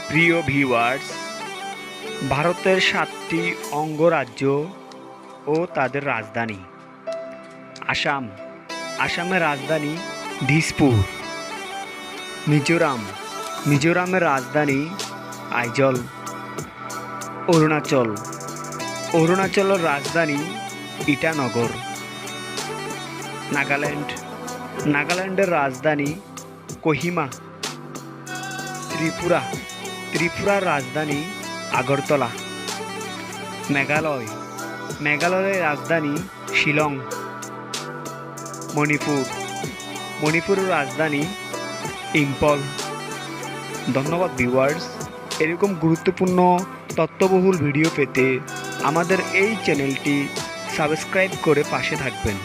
প্রিয় ভিউয়ার্স, ভারতের ৭টি অঙ্গরাজ্য ও তাদের রাজধানী। আসাম, আসামের রাজধানী দিসপুর। মিজোরাম, মিজোরামের রাজধানী আইজল। অরুণাচল, অরুণাচলের রাজধানী ইটানগর। নাগাল্যান্ড, নাগাল্যান্ডের রাজধানী কোহিমা। ত্রিপুরা, ত্রিপুরার রাজধানী আগরতলা। মেঘালয়, মেঘালয়ের রাজধানী শিলং। মণিপুর, মণিপুরের রাজধানী ইম্ফল। ধন্যবাদ ভিউয়ার্স। এরকম গুরুত্বপূর্ণ তথ্যবহুল ভিডিও পেতে আমাদের এই চ্যানেলটি সাবস্ক্রাইব করে পাশে থাকবেন।